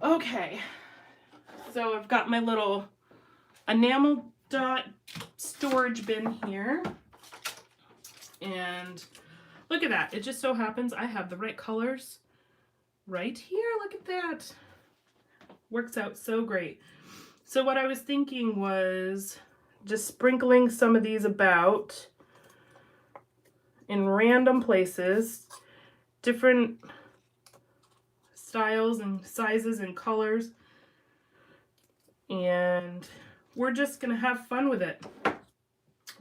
Okay. So I've got my little enamel dot storage bin here. And look at that. It just so happens I have the right colors right here. Look at that. Works out so great. So what I was thinking was just sprinkling some of these about in random places, different styles and sizes and colors. And we're just going to have fun with it.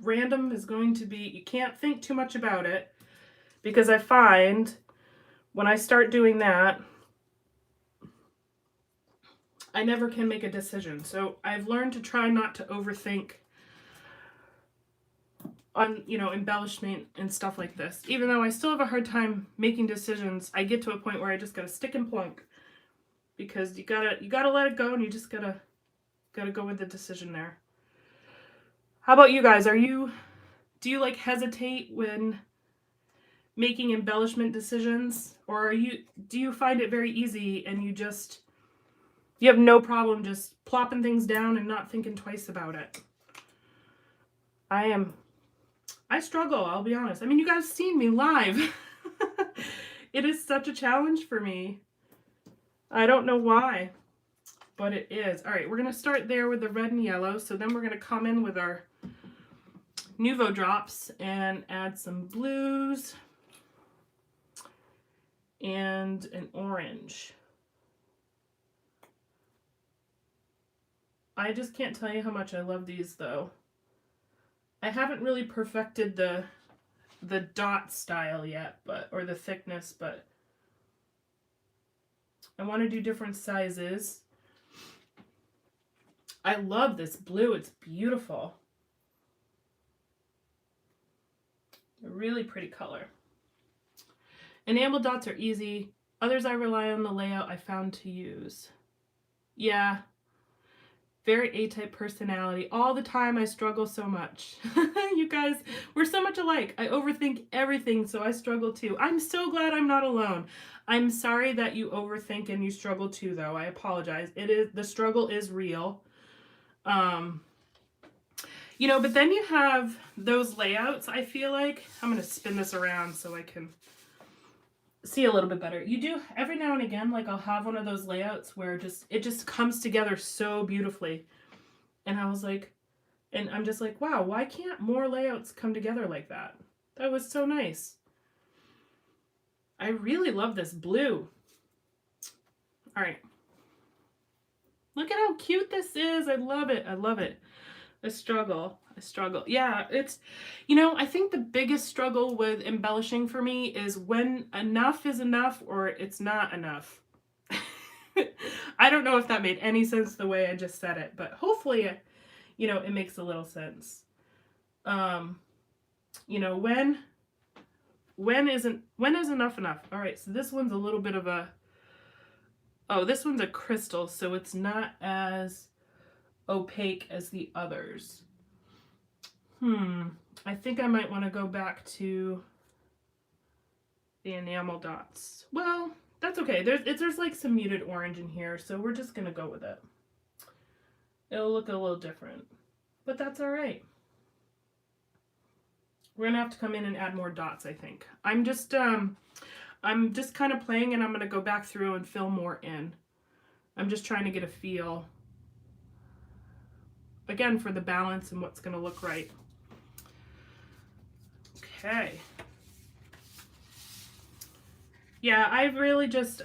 Random is going to be, you can't think too much about it, because I find when I start doing that, I never can make a decision. So I've learned to try not to overthink on, you know, embellishment and stuff like this. Even though I still have a hard time making decisions, I get to a point where I just gotta stick and plunk, because you gotta let it go, and you just gotta go with the decision there. How about you guys? Do you like hesitate when making embellishment decisions, or do you find it very easy and you have no problem just plopping things down and not thinking twice about it? I struggle, I'll be honest. I mean, you guys have seen me live. It is such a challenge for me. I don't know why, but it is. All right, we're going to start there with the red and yellow. So then we're going to come in with our Nuvo drops and add some blues and an orange. I just can't tell you how much I love these, though. I haven't really perfected the dot style yet, or the thickness, but I want to do different sizes. I love this blue. It's beautiful. A really pretty color. Enamel dots are easy. Others I rely on the layout I found to use. Yeah. Very A-type personality. All the time I struggle so much. You guys, we're so much alike. I overthink everything, so I struggle too. I'm so glad I'm not alone. I'm sorry that you overthink and you struggle too, though. I apologize. The struggle is real. You know, but then you have those layouts, I feel like. I'm going to spin this around so I can see a little bit better. You do, every now and again, like I'll have one of those layouts where it just comes together so beautifully. And I was like, and I'm just like, wow, why can't more layouts come together like that? That was so nice. I really love this blue. All right. Look at how cute this is. I love it. I love it. I struggle. Yeah, it's, you know, I think the biggest struggle with embellishing for me is when enough is enough or it's not enough. I don't know if that made any sense the way I just said it, but hopefully, you know, it makes a little sense. You know, when is enough enough? All right, so this one's a little bit of a, oh, this one's a crystal, so it's not as opaque as the others. I think I might want to go back to the enamel dots. Well, that's okay. There's like some muted orange in here, so we're just gonna go with it. It'll look a little different, but that's all right. We're gonna have to come in and add more dots, I think. I'm just kind of playing, and I'm gonna go back through and fill more in. I'm just trying to get a feel, again, for the balance and what's gonna look right. Okay. Yeah, I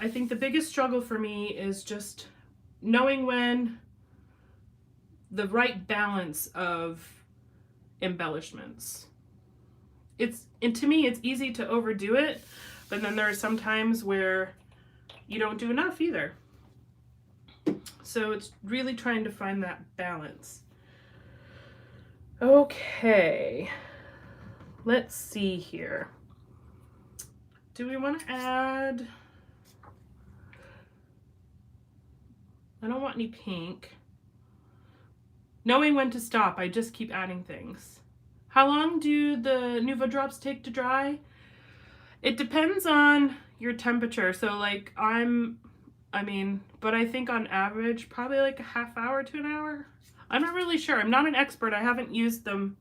think the biggest struggle for me is just knowing when the right balance of embellishments. And to me, it's easy to overdo it, but then there are some times where you don't do enough either. So it's really trying to find that balance. Okay. Let's see here. Do we want to add, I don't want any pink. Knowing when to stop, I just keep adding things. How long do the Nuvo drops take to dry? It depends on your temperature. So like but I think on average, probably like a half hour to an hour. I'm not really sure. I'm not an expert. I haven't used them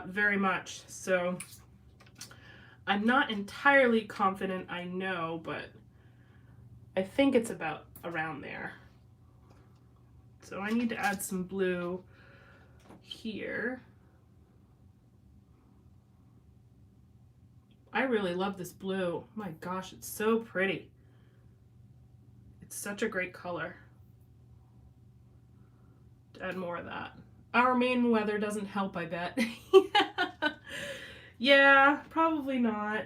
very much, so I'm not entirely confident I know, but I think it's about around there. So I need to add some blue here. I really love this blue. Oh my gosh, it's so pretty. It's such a great color. To add more of that. Our Maine weather doesn't help, I bet. Yeah, probably not.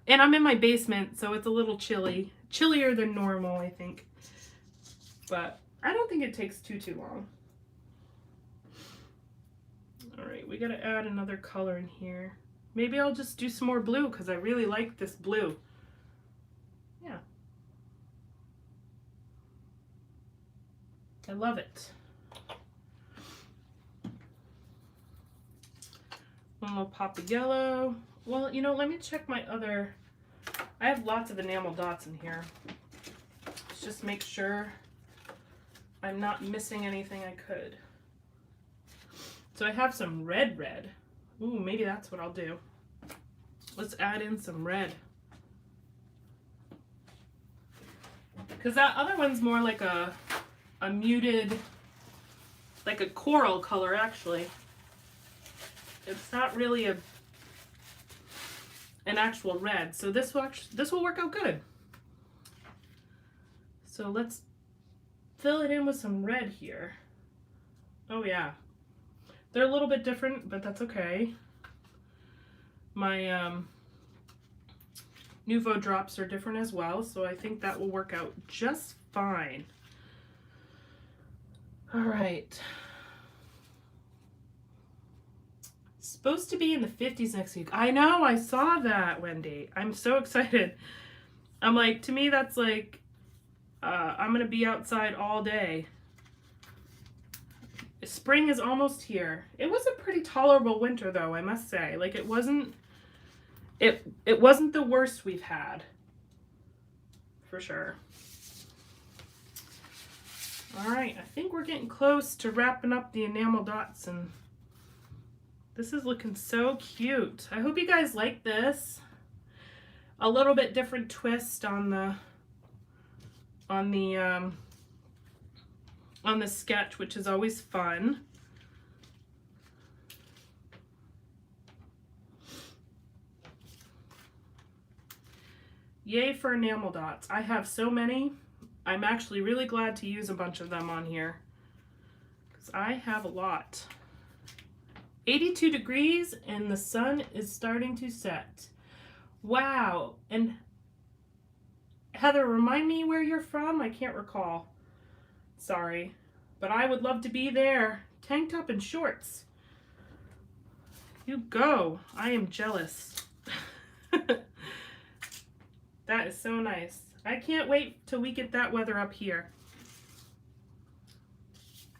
And I'm in my basement, so it's a little chilly. Chillier than normal, I think. But I don't think it takes too long. All right, we gotta add another color in here. Maybe I'll just do some more blue because I really like this blue. Yeah. I love it. One little pop of yellow. Well, you know, let me check my other. I have lots of enamel dots in here. Let's just make sure I'm not missing anything I could. So I have some red. Ooh, maybe that's what I'll do. Let's add in some red. Because that other one's more like a muted, like a coral color actually. It's not really an actual red. So this will work out good. So let's fill it in with some red here. Oh yeah. They're a little bit different, but that's okay. My Nouveau drops are different as well, so I think that will work out just fine. All right. Supposed to be in the 50s next week. I know, I saw that, Wendy. I'm so excited. I'm like, to me, that's like, I'm gonna be outside all day. Spring is almost here. It was a pretty tolerable winter though, I must say. Like it wasn't the worst we've had. For sure. All right, I think we're getting close to wrapping up the enamel dots and this is looking so cute. I hope you guys like this. A little bit different twist on the sketch, which is always fun. Yay for enamel dots. I have so many. I'm actually really glad to use a bunch of them on here because I have a lot. 82 degrees and the sun is starting to set. Wow. And Heather, remind me where you're from? I can't recall. Sorry. But I would love to be there. Tank top and shorts. You go. I am jealous. That is so nice. I can't wait till we get that weather up here.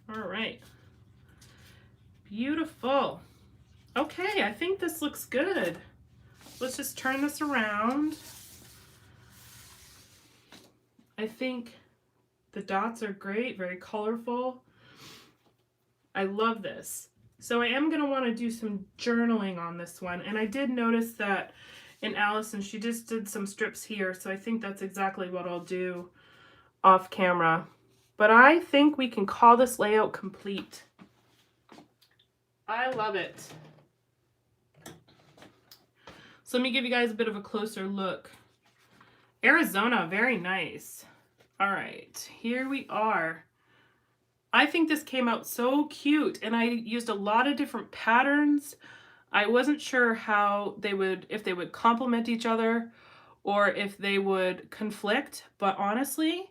All right. Beautiful. Okay, I think this looks good. Let's just turn this around. I think the dots are great, very colorful. I love this. So I am going to want to do some journaling on this one. And I did notice that in Allison, she just did some strips here. So I think that's exactly what I'll do off camera. But I think we can call this layout complete. I love it. So let me give you guys a bit of a closer look. Arizona, very nice. All right, here we are. I think this came out so cute, and I used a lot of different patterns. I wasn't sure how they would, if they would complement each other or if they would conflict, but honestly,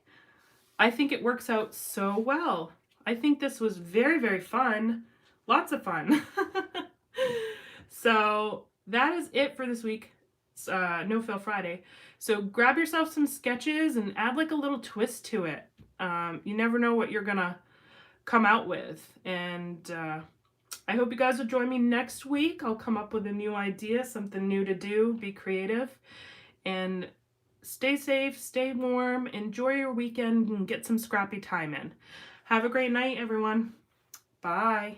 I think it works out so well. I think this was very, very fun. Lots of fun. So that is it for this week. No Fail Friday. So grab yourself some sketches and add like a little twist to it. You never know what you're gonna come out with. And I hope you guys will join me next week. I'll come up with a new idea, something new to do, be creative, and stay safe, stay warm, enjoy your weekend, and get some scrappy time in. Have a great night, everyone. Bye.